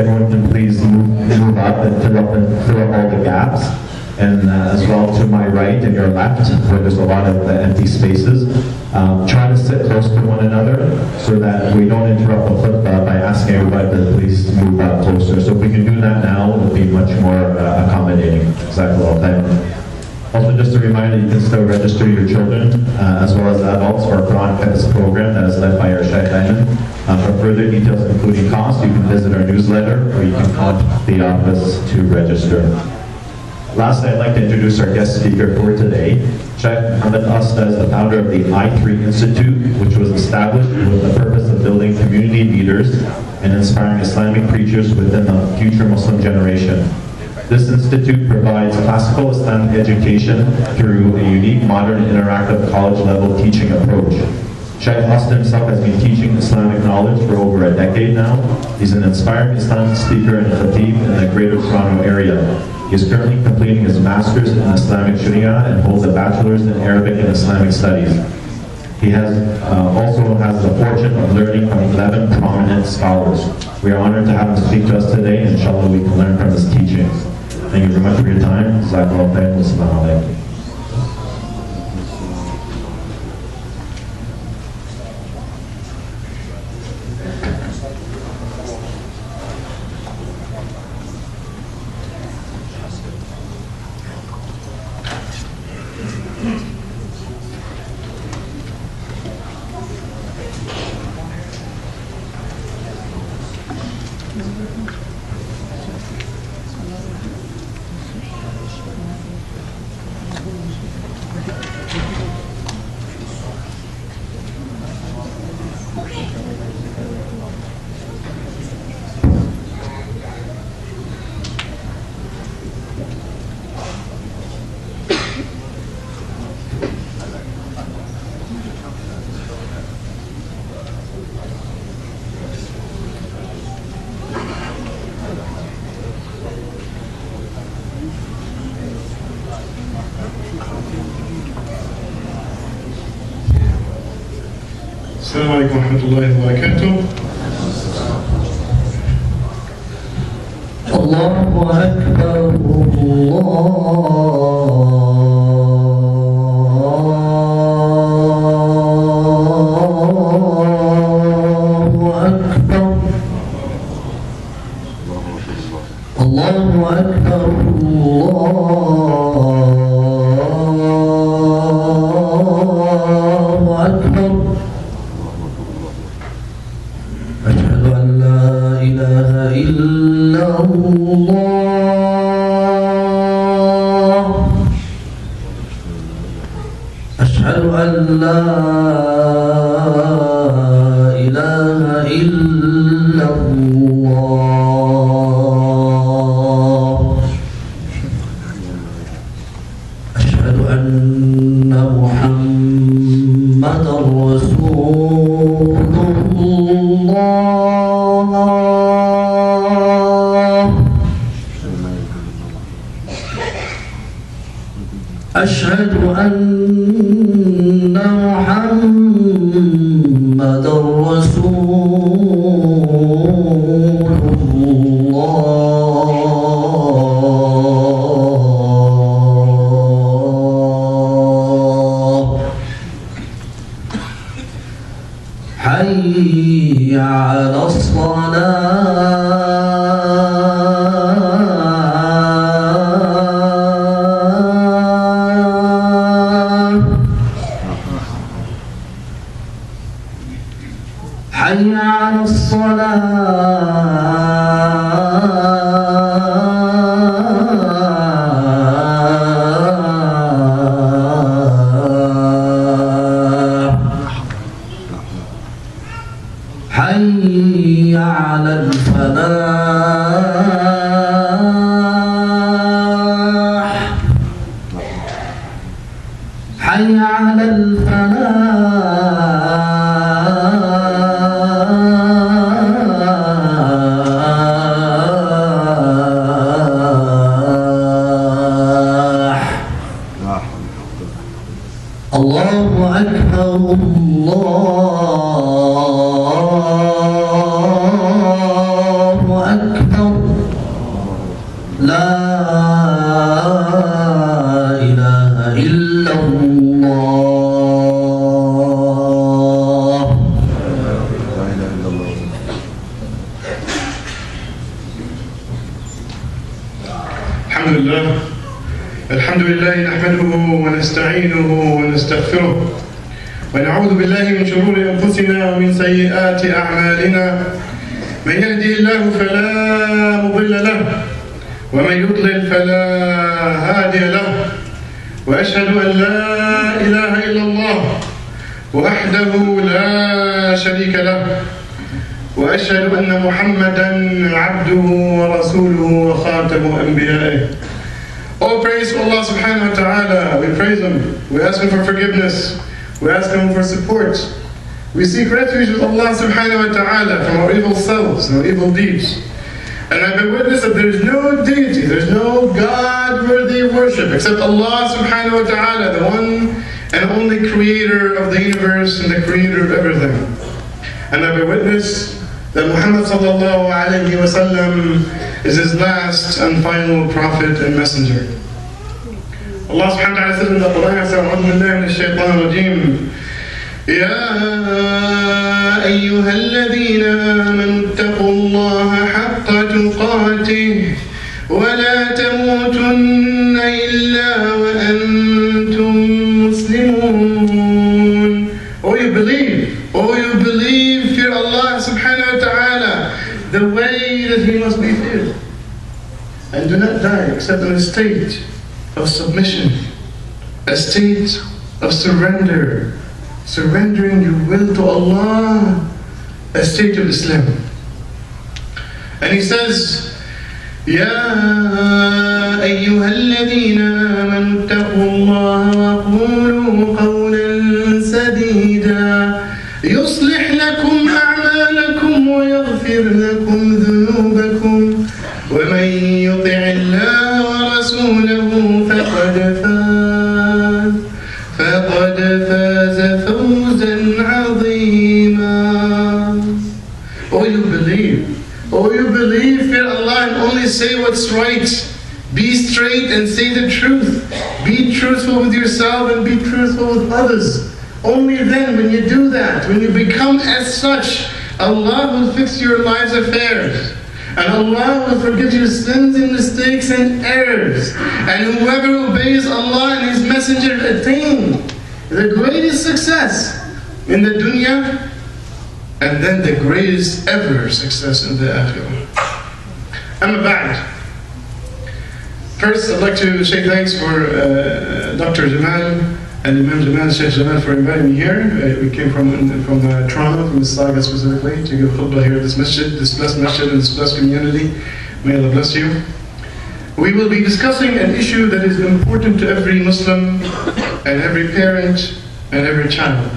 Everyone can please move up and fill up all the gaps. And as well to my right and your left, where there's a lot of empty spaces, try to sit close to one another so that we don't interrupt the flip by asking everybody to please move up closer. So if we can do that now, it'll be much more accommodating. Exactly. Also, just a reminder, you can still register your children as well as adults for our Quran Fitness program that is led by our Sheikh Ayman. For further details, including costs, you can visit our newsletter or you can contact the office to register. Lastly, I'd like to introduce our guest speaker for today. Sheikh Muhammad Asta is the founder of the I3 Institute, which was established with the purpose of building community leaders and inspiring Islamic preachers within the future Muslim generation. This institute provides classical Islamic education through a unique, modern, interactive college-level teaching approach. Sheikh Asta himself has been teaching Islamic knowledge for over a decade now. He's an inspiring Islamic speaker and khatib in the Greater Toronto area. He is currently completing his Master's in Islamic Sharia and holds a Bachelor's in Arabic and Islamic Studies. He also has the fortune of learning from 11 prominent scholars. We are honored to have him speak to us today, and inshallah we can learn from his teachings. Thank you very much for your time. Jazakallahu khairan. Wassalamu alaikum. السلام عليكم ورحمة الله وبركاته. الله أكبر الله أكبر الله أكبر. أشهد أن لا إله إلا الله. أشهد أن لا إله إلا الله. أشهد أن محمدًا رسول الله. أشهد أن محمدًا رسول الله. حي على الصلاة. حي على الصلاة. أكبر لا إله إلا الله. الحمد لله نحمده ونستعينه ونستغفره ونعوذ بالله من شرور أنفسنا ومن سيئات أعمالنا. من يهدي الله فلا مضل له ومن يضلل فلا هادي له. وأشهد أن لا إله إلا الله وحده لا شريك له. وأشهد أن محمدا عبده ورسوله وخاتم أنبيائه. All praise to Allah subhanahu wa ta'ala. We praise Him. We ask Him for forgiveness. We ask Him for support. We seek refuge with Allah subhanahu wa ta'ala from our evil selves and our evil deeds. And I bear witness that there is no deity, there is no God worthy of worship except Allah subhanahu wa ta'ala, the one and only creator of the universe and the creator of everything. And I bear witness that Muhammad sallallahu alayhi wa sallam is his last and final prophet and messenger. Allah subhanahu wa ta'ala says in the Quran, أعوذ بالله من الشيطان الرجيم يا أيها الذين آمنوا اتقوا الله حق تقاته ولا تموتن إلا وأنتم مسلمون. Oh, you believe, fear Allah subhanahu wa ta'ala the way that He must be feared. And do not die except in a state of submission, a state of surrender, surrendering your will to Allah, a state of Islam. And He says, يا أيها الذين آمنوا اتقوا الله وقولوا قولا سديدا يصلح لكم أعمالكم ويغفر لكم ذنوبكم ومن يطع الله ورسوله فقد فاز فوزا عظيما. Oh you believe, fear Allah and only say what's right. Be straight and say the truth. Be truthful with yourself and be truthful with others. Only then, when you do that, when you become as such, Allah will fix your life's affairs. And Allah will forgive your sins and mistakes and errors. And whoever obeys Allah and His Messenger attain the greatest success in the dunya and then the greatest ever success in the akhirah. Amma ba'd. First, I'd like to say thanks for Dr. Jamal and Imam Jamal, Sheikh Jamal, for inviting me here. We came from Toronto, from Mississauga specifically, to give khutbah here at this masjid, this blessed masjid and this blessed community. May Allah bless you. We will be discussing an issue that is important to every Muslim and every parent and every child.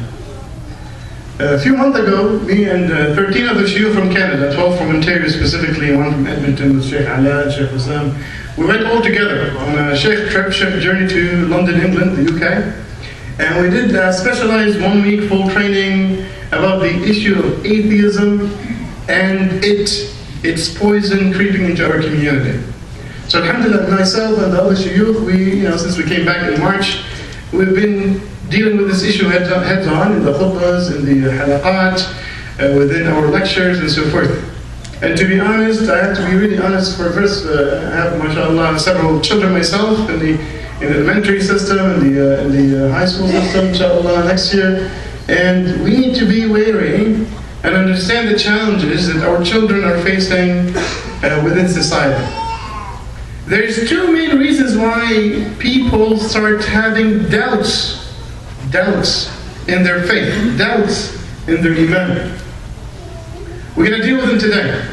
A few months ago, me and 13 other shuyukh from Canada, 12 from Ontario specifically, one from Edmonton with Sheikh Ala and Sheikh Islam, we went all together on a sheikh trip, sheikh journey to London, England, the UK. And we did a specialized 1 week full training about the issue of atheism and its poison creeping into our community. So alhamdulillah, myself and the other shuyukh, since we came back in March, we've been dealing with this issue heads on in the khutbahs, in the halaqat, within our lectures and so forth. And to be honest, I have to be really honest for first, I have, mashallah, several children myself in the elementary system, in the high school system, inshallah, next year. And we need to be wary and understand the challenges that our children are facing within society. There's two main reasons why people start having doubts in their faith, doubts in their iman. We're going to deal with them today.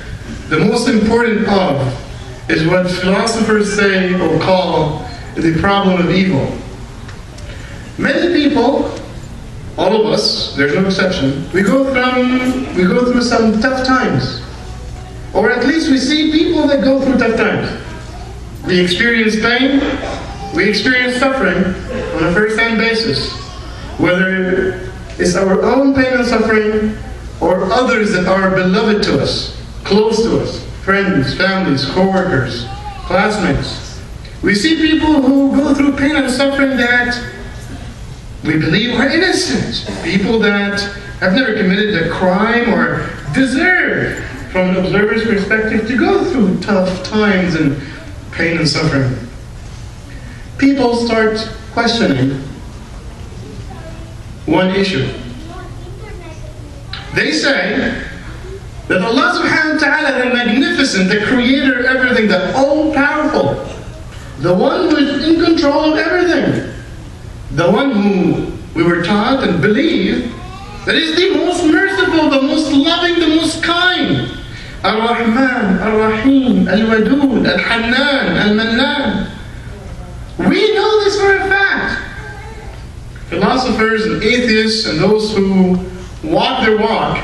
The most important of is what philosophers say or call the problem of evil. Many people, all of us, there's no exception, we go through some tough times. Or at least we see people that go through tough times. We experience pain, we experience suffering on a first-hand basis. Whether it's our own pain and suffering or others that are beloved to us, close to us. friends, families, co-workers, classmates. We see people who go through pain and suffering that we believe are innocent. People that have never committed a crime or deserve, from an observer's perspective, to go through tough times and pain and suffering. People start questioning one issue. They say that Allah subhanahu wa ta'ala, the magnificent, the creator of everything, the all-powerful, the one who is in control of everything, the one who we were taught and believe that is the most merciful, the most loving, the most kind. Ar-Rahman, Ar-Rahim, Al-Wadud, Al-Hannan, Al-Mannan. We know this for a fact. Philosophers and atheists and those who walk their walk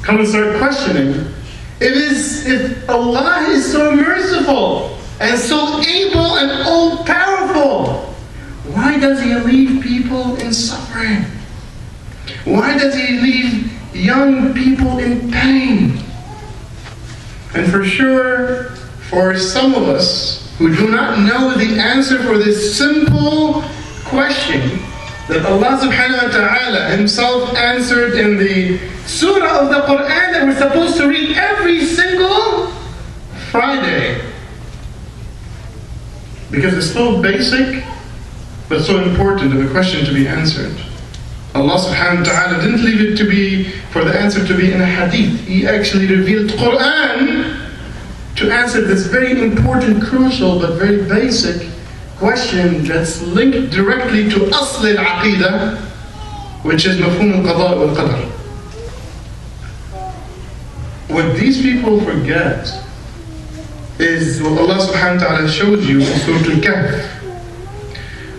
come and start questioning if Allah is so merciful and so able and all-powerful, why does He leave people in suffering? Why does He leave young people in pain? And for sure, for some of us who do not know the answer for this simple question that Allah subhanahu wa ta'ala Himself answered in the surah of the Quran that we're supposed to read every single Friday. Because it's so basic, but so important of a question to be answered. Allah subhanahu wa ta'ala didn't leave it to be, for the answer to be in a hadith. He actually revealed Quran to answer this very important, crucial, but very basic question that's linked directly to asl al-aqidah, which is mafhum al-qada wal-qadar. What these people forget is what Allah subhanahu wa ta'ala showed you in Surah Al-Kahf.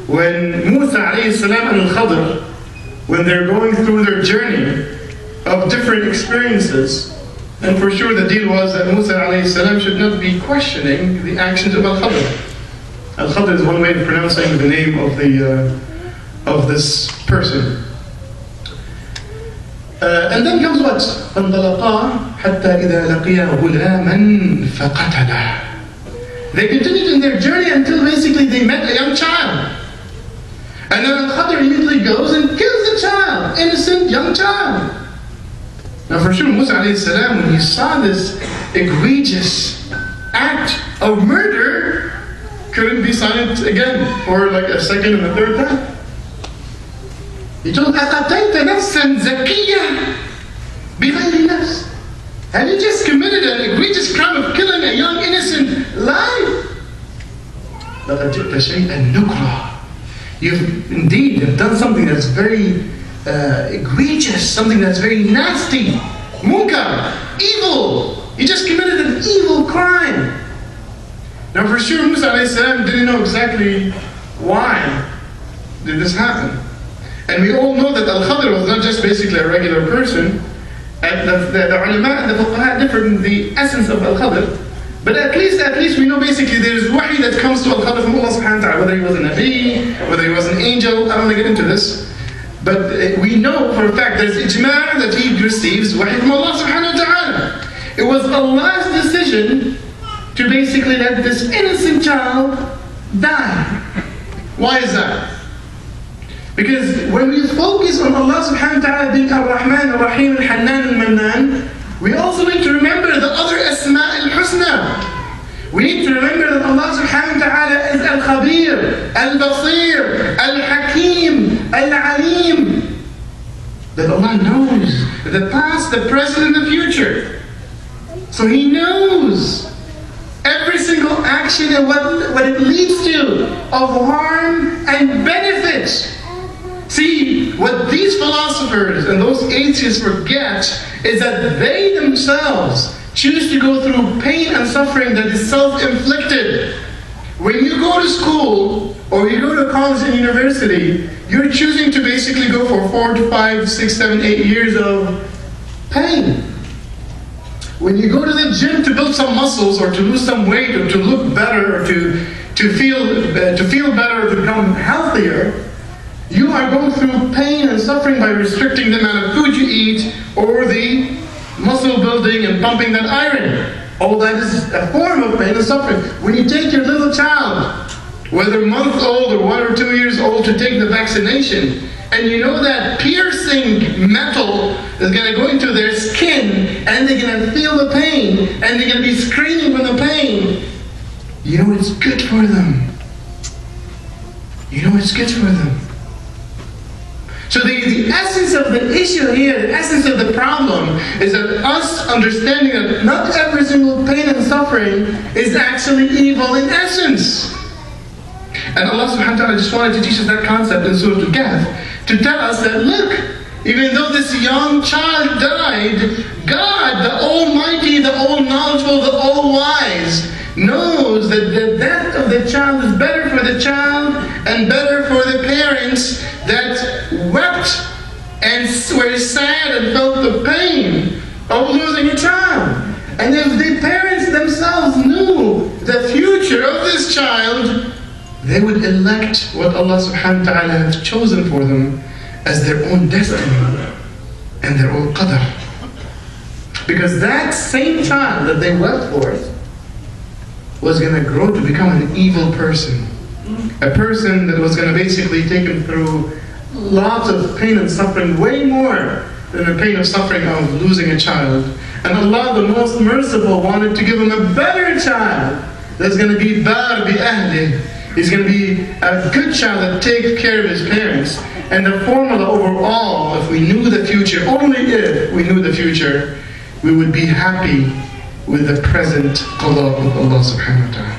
When Musa alayhi salam and Al-Khadr, when they're going through their journey of different experiences, and for sure the deal was that Musa alayhi salam should not be questioning the actions of Al-Khadr. Al-Khadr is one way of pronouncing the name of this person. And then comes what? فَانْطَلَقَا حَتَّى إِذَا لَقِيَا غُلَامًا فَقَتَلَهُ. They continued in their journey until basically they met a young child. And then Al-Khadr immediately goes and kills the child, innocent young child. Now for sure Musa alayhi salam, when he saw this egregious act of murder, couldn't be silent again for like a second and a third time. He told, أَقَتَلْتَ نَفْسًا زَكِيًّا بِغَيْرِ نَفْسٍ. Have you just committed an egregious crime of killing a young innocent life? لَقَدْ جِئْتَ شَيْئًا نُكْرًا. You've indeed have done something that's very egregious, something that's very nasty, munkar, evil. You just committed an evil crime. Now for sure Musa alayhi salam didn't know exactly why did this happen. And we all know that Al-Khadr was not just basically a regular person. And the ulama and the fuqaha differ in the essence of Al-Khadr. But at least we know basically there is wahi that comes to Al-Khadr from Allah subhanahu wa ta'ala. Whether he was a nabi, whether he was an angel, I don't want to get into this. But we know for a fact there's ijma' that he receives wahi from Allah subhanahu wa ta'ala. It was Allah's decision to basically let this innocent child die. Why is that? Because when we focus on Allah subhanahu wa ta'ala being Ar-Rahman, Ar-Rahim, Al-Hannan, Al-Mannan, we also need to remember the other Asma' al-Husna. We need to remember that Allah subhanahu wa ta'ala is Al-Khabir, Al-Basir, Al-Hakim, Al-Alim. That Allah knows the past, the present, and the future. So He knows every single action and what it leads to of harm and benefit. See, what these philosophers and those atheists forget is that they themselves choose to go through pain and suffering that is self-inflicted. When you go to school or you go to college and university, you're choosing to basically go for 4 to 5, 6, 7, 8 years of pain. When you go to the gym to build some muscles or to lose some weight or to look better or to feel better or to become healthier, you are going through pain and suffering by restricting the amount of food you eat or the muscle building and pumping that iron. All that is a form of pain and suffering. When you take your little child, whether month old or 1 or 2 years old, to take the vaccination, and you know that piercing metal is going to go into their skin, and they're going to feel the pain, and they're going to be screaming from the pain, you know it's good for them. You know it's good for them. So the essence of the issue here, the essence of the problem, is that us understanding that not every single pain and suffering is actually evil in essence. And Allah subhanahu wa ta'ala just wanted to teach us that concept in Surah Al-Kahf, to tell us that, look, even though this young child died, God, the Almighty, the All-Knowledgeable, the All-Wise, knows that the death of the child is better for the child and better for the parents that wept and were sad and felt the pain of losing a child. And if the parents themselves knew the future of this child, they would elect what Allah subhanahu wa ta'ala has chosen for them as their own destiny and their own qadr. Because that same child that they wept for was going to grow to become an evil person. A person that was going to basically take him through lots of pain and suffering, way more than the pain of suffering of losing a child. And Allah, the most merciful, wanted to give him a better child that's going to be bar bi ahli. He's going to be a good child that takes care of his parents. And the formula overall, if we knew the future, only if we knew the future, we would be happy with the present qada of Allah subhanahu wa ta'ala.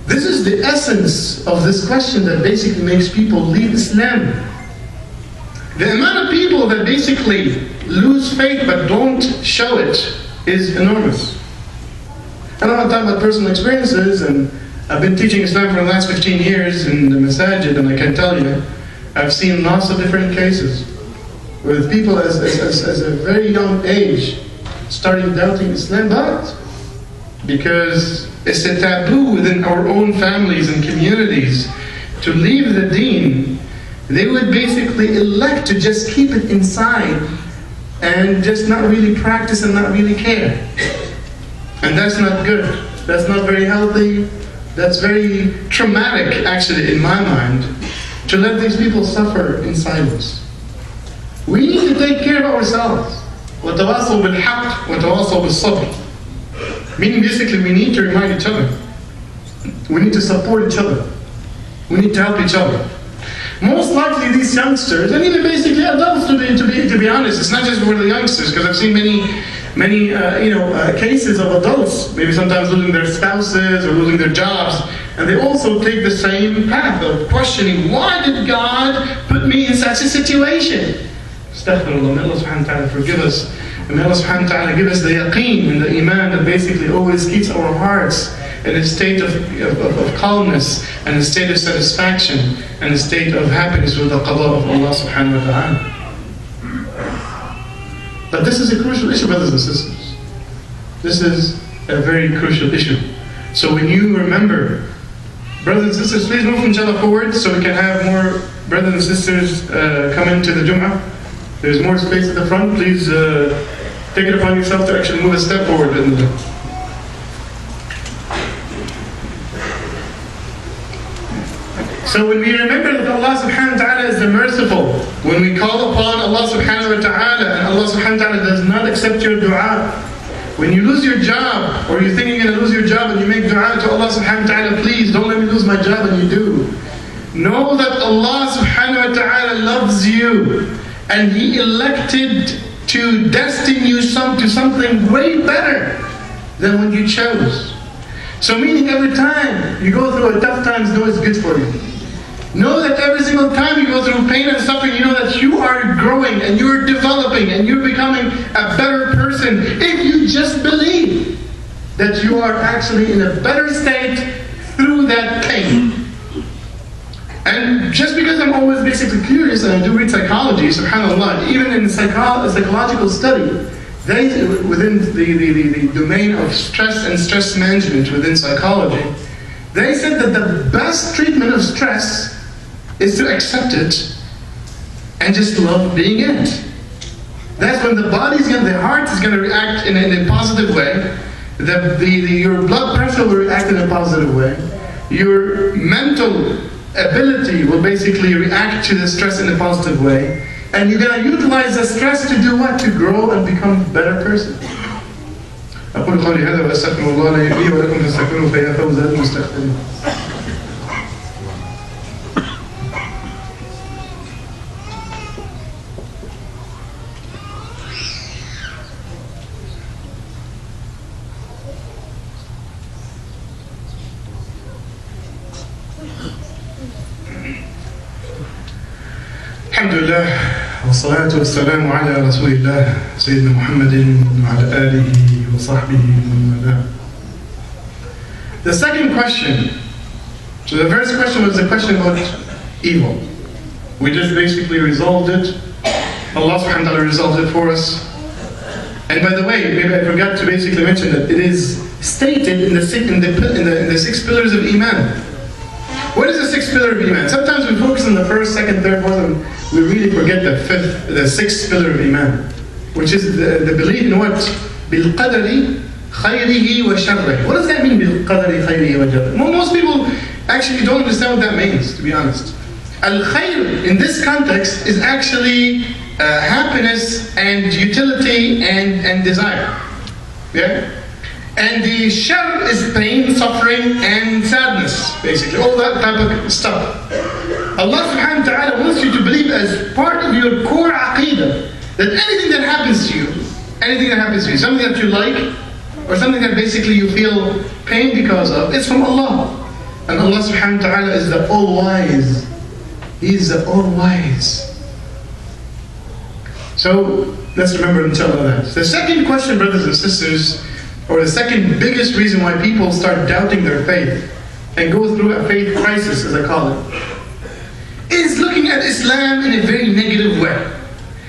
This is the essence of this question that basically makes people leave Islam. The amount of people that basically lose faith but don't show it is enormous. I don't want to talk about personal experiences, and I've been teaching Islam for the last 15 years in the masajid, and I can tell you, I've seen lots of different cases with people as a very young age starting doubting Islam, but because it's a taboo within our own families and communities to leave the deen, they would basically elect to just keep it inside and just not really practice and not really care. And that's not good. That's not very healthy. That's very traumatic, actually, in my mind, to let these people suffer in silence. We need to take care of ourselves. وَتَوَاصَوْا بِالْحَقِّ وَتَوَاصَوْا بِالصَّبْرِ. Meaning, basically, we need to remind each other. We need to support each other. We need to help each other. Most likely, these youngsters, and even basically adults, to be honest, it's not just for the youngsters, because I've seen many cases of adults, maybe sometimes losing their spouses or losing their jobs, and they also take the same path of questioning, why did God put me in such a situation? Astaghfirullah, may Allah subhanahu wa ta'ala forgive us, and may Allah subhanahu wa ta'ala give us the yaqeen and the iman that basically always keeps our hearts in a state of calmness and a state of satisfaction and a state of happiness with the qada of Allah subhanahu wa ta'ala. But this is a crucial issue, brothers and sisters. This is a very crucial issue. So when you remember, brothers and sisters, please move inshallah forward so we can have more brothers and sisters come into the Jum'ah. There's more space at the front. Please take it upon yourself to actually move a step forward. So when we remember that Allah subhanahu wa ta'ala is the merciful, when we call upon Allah subhanahu wa ta'ala and Allah subhanahu wa ta'ala does not accept your dua, when you lose your job or you think you're going to lose your job and you make dua to Allah subhanahu wa ta'ala, please don't let me lose my job, and you do, know that Allah subhanahu wa ta'ala loves you and He elected to destine you to something way better than what you chose. So meaning every time you go through a tough times, know it's good for you. Know that every single time you go through pain and suffering, you know that you are growing and you are developing and you're becoming a better person if you just believe that you are actually in a better state through that pain. And just because I'm always basically curious and I do read psychology, subhanAllah, even in psychological study, they, within the domain of stress and stress management within psychology, they said that the best treatment of stress is to accept it and just love being in it. That's when the heart is going to react in a positive way. Your blood pressure will react in a positive way. Your mental ability will basically react to the stress in a positive way. And you're going to utilize the stress to do what? To grow and become a better person. أقول قولي هذا وأستغفر الله لي ولكم فاستغفروه فيا فوز المستغفرين. الحمد لله والصلاة والسلام على رسول الله سيدنا محمد وعلى آله وصحبه ومن والاه. The second question, so the first question was the question about evil. We just basically resolved it. Allah subhanahu wa ta'ala resolved it for us. And by the way, maybe I forgot to basically mention that it is stated in the six pillars of Iman. What is the sixth pillar of Iman? Sometimes we focus on the first, second, third, fourth, and we really forget the sixth pillar of Iman, which is the belief in what? بِالْقَدَرِ خَيْرِهِ وَشَرِّهِ. What does that mean, بِالْقَدَرِ خَيْرِهِ وَشَرِّهِ? Well, most people actually don't understand what that means, to be honest. Al-khayr, in this context, is actually happiness and utility and desire. Yeah? And the shar is pain, suffering, and sadness, basically, all that type of stuff. Allah subhanahu wa ta'ala wants you to believe as part of your core aqidah that anything that happens to you, something that you like, or something that basically you feel pain because of, it's from Allah. And Allah subhanahu wa ta'ala is the all-wise. He is the all-wise. So, let's remember inshallah that. The second question, brothers and sisters, or the second biggest reason why people start doubting their faith and go through a faith crisis, as I call it, is looking at Islam in a very negative way.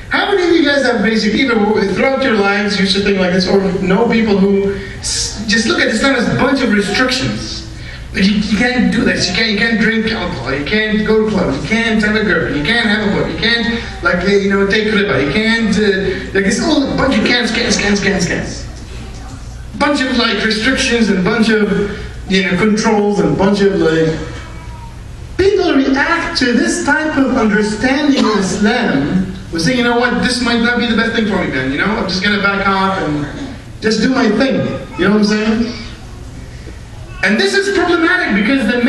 How many of you guys have basically, either throughout your lives, used to think like this, or know people who just look at Islam as a bunch of restrictions? You can't do this, you can't drink alcohol, you can't go to clubs, you can't have a girlfriend, you can't have a book, you can't take riba, you can't, it's all a bunch of cans. Bunch of restrictions and bunch of controls and bunch of people react to this type of understanding of Islam with saying, you know what, this might not be the best thing for me, man. I'm just gonna back off and just do my thing. You know what I'm saying? And this is problematic because the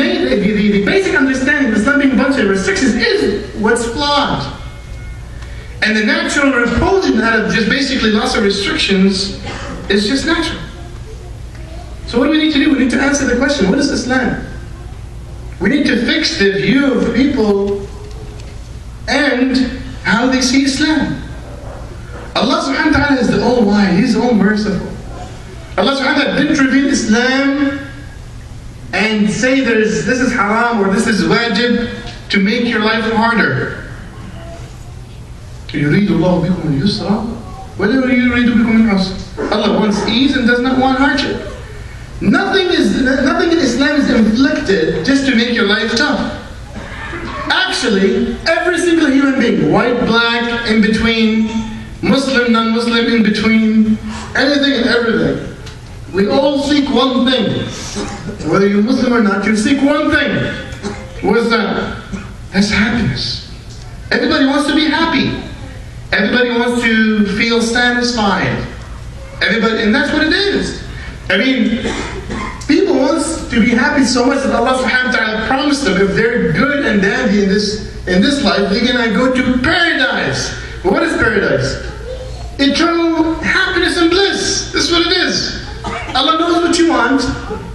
basic understanding of Islam being a bunch of restrictions is what's flawed. And the natural repulsion out of just basically lots of restrictions is just natural. So what do we need to do? We need to answer the question, what is Islam? We need to fix the view of people and how they see Islam. Allah subhanahu wa ta'ala is the all-wise, He's all merciful. Allah subhanahu wa ta'ala didn't reveal Islam and say this is haram or this is wajib to make your life harder. يُرِيدُ اللَّهُ بِكُمُ الْيُسْرَ وَلَا يُرِيدُ بِكُمُ الْعُسْرَ. Allah wants ease and does not want hardship. Nothing in Islam is inflicted just to make your life tough. Actually, every single human being, white, black, in between, Muslim, non-Muslim, in between, anything and everything, we all seek one thing. Whether you're Muslim or not, you seek one thing. What is that? That's happiness. Everybody wants to be happy. Everybody wants to feel satisfied. And that's what it is. People want to be happy so much that Allah subhanahu wa ta'ala promised them if they're good and dandy in this life, they're gonna go to paradise. But what is paradise? Eternal happiness and bliss. This is what it is. Allah knows what you want,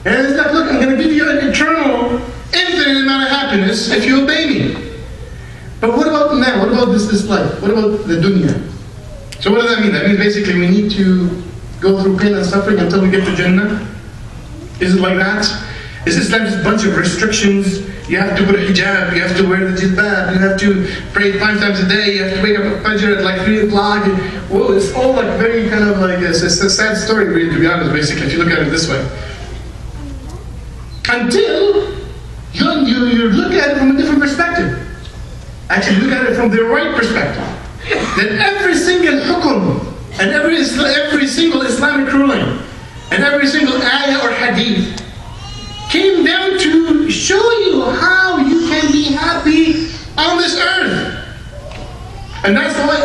and it's like, look, I'm gonna give you an eternal, infinite amount of happiness if you obey me. But what about now? What about this life? What about the dunya? So what does that mean? That means basically we need to go through pain and suffering until we get to Jannah? Is it like that? Is Islam just a bunch of restrictions? You have to put a hijab, you have to wear the jilbab, you have to pray 5 times a day, you have to wake up at Fajr at 3 o'clock. Well, it's all very kind of it's a sad story, really, to be honest, basically, if you look at it this way. Until you look at it from a different perspective. Actually, look at it from the right perspective. that every single hukum and every single Islamic ruling and every single ayah or hadith came down to show you how you can be happy on this earth. And that's why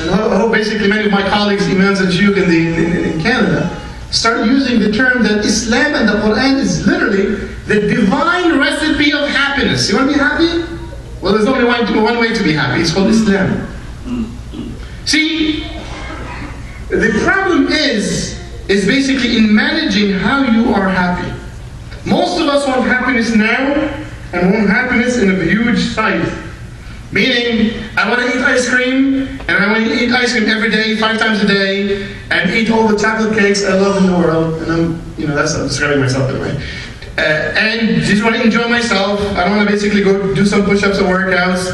and I hope basically many of my colleagues, imams and shuyukh in Canada, start using the term that Islam and the Quran is literally the divine recipe of happiness. You want to be happy? Well, there's only one way to be happy. It's called Islam. See, the problem is basically in managing how you are happy. Most of us want happiness now and want happiness in a huge size. Meaning, I want to eat ice cream, and I want to eat ice cream every day, 5 times a day, and eat all the chocolate cakes I love in the world. And I'm describing myself that way. And just want to enjoy myself. I don't want to basically go do some push-ups or workouts.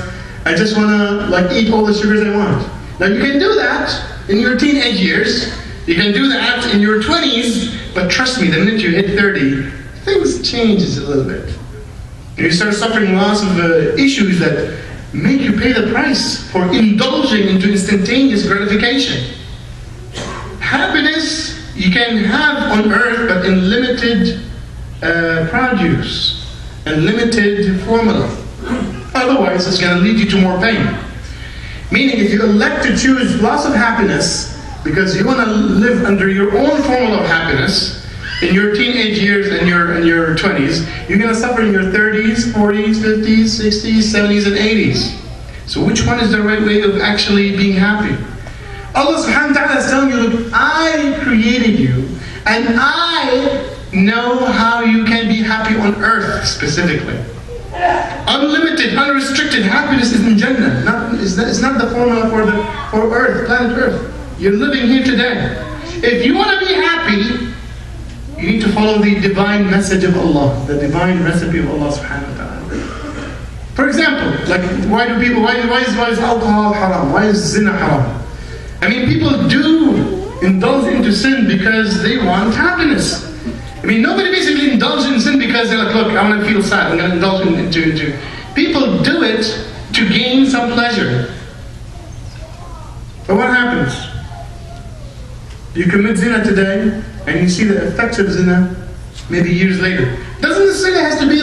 I just want to eat all the sugars I want. Now you can do that in your teenage years. You can do that in your 20s, but trust me, the minute you hit 30, things changes a little bit. You start suffering lots of issues that make you pay the price for indulging into instantaneous gratification. Happiness you can have on earth, but in limited produce and limited formula. Otherwise, it's going to lead you to more pain. Meaning, if you elect to choose loss of happiness because you want to live under your own formula of happiness in your teenage years and your 20s, you're going to suffer in your 30s, 40s, 50s, 60s, 70s, and 80s. So which one is the right way of actually being happy? Allah subhanahu wa ta'ala is telling you, look, I created you, and I know how you can be happy on earth specifically. Unlimited, unrestricted happiness is in Jannah. It's not the formula for earth, planet Earth. You're living here today. If you want to be happy, you need to follow the divine message of Allah, the divine recipe of Allah subhanahu wa ta'ala. For example, why is alcohol haram? Why is zina haram? I mean, people do indulge into sin because they want happiness. I mean, nobody basically indulges in sin because they're like, look, I want to feel sad, I'm going to indulge into. People do it to gain some pleasure. But what happens? You commit zina today, and you see the effects of zina maybe years later. Doesn't necessarily have to be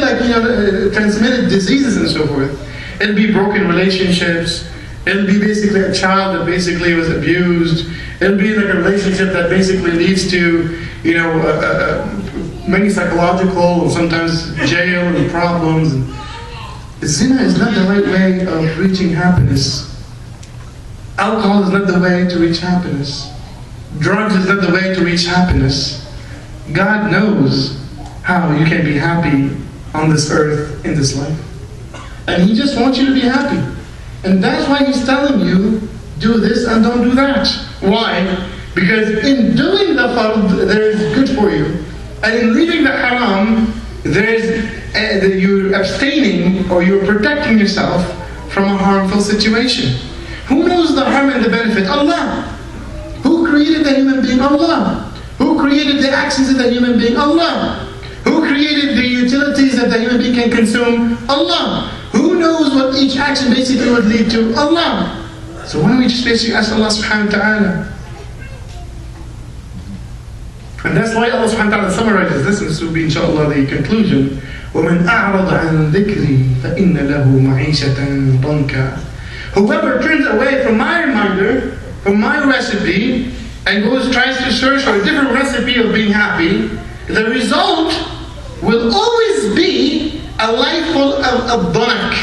transmitted diseases and so forth. It'll be broken relationships. It'll be basically a child that basically was abused. It'll be like a relationship that basically leads to, many psychological and sometimes jail and problems. Zina is not the right way of reaching happiness. Alcohol is not the way to reach happiness. Drugs is not the way to reach happiness. God knows how you can be happy on this earth, in this life. And He just wants you to be happy. And that's why He's telling you, do this and don't do that. Why? Because in doing the fard, there is good for you. And in leaving the haram, you're abstaining or you're protecting yourself from a harmful situation. Who knows the harm and the benefit? Allah. Who created the human being? Allah. Who created the actions of the human being? Allah. Who created the utilities that the human being can consume? Allah. Who knows what each action basically would lead to? Allah. So why don't we just basically ask Allah subhanahu wa ta'ala? And that's why Allah subhanahu wa ta'ala summarizes this, and this will be inshallah the conclusion. وَمَنْ أَعْرَضَ عَنْ ذِكْرِي فَإِنَّ لَهُ مَعِيشَةً ضَنْكًا. Whoever turns away from my reminder, from my recipe, and tries to search for a different recipe of being happy, the result will always be a life full of dhanak.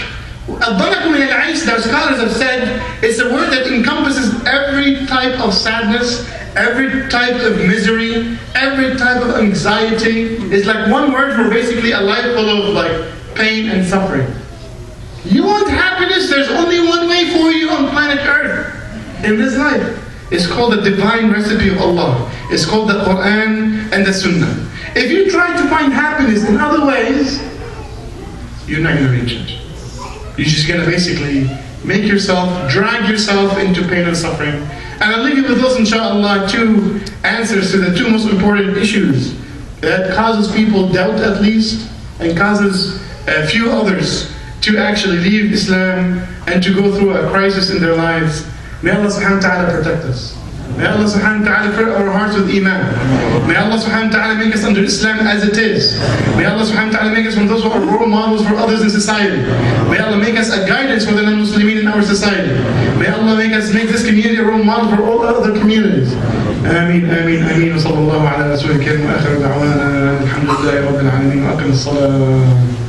Al-dhanak min al-aish, the scholars have said, it's a word that encompasses every type of sadness, every type of misery, every type of anxiety. It's like one word for basically a life full of pain and suffering. You want happiness? There's only one way for you on planet Earth in this life. It's called the divine recipe of Allah. It's called the Quran and the Sunnah. If you try to find happiness in other ways, you're not going to reach it. You're just going to basically drag yourself into pain and suffering. And I'll leave you with those, inshallah, 2 answers to the 2 most important issues that causes people doubt at least, and causes a few others to actually leave Islam and to go through a crisis in their lives. May Allah subhanahu wa ta'ala protect us. May Allah subhanahu wa ta'ala fill our hearts with iman. May Allah subhanahu wa ta'ala make us under Islam as it is. May Allah subhanahu wa ta'ala make us from those who are role models for others in society. May Allah make us a guidance for the non-Muslimin in our society. May Allah make this community a role model for all other communities. آمين آمين آمين وصلى الله على رسول الكريم وآخر دعوانا الحمد لله رب العالمين وأقم الصلاة.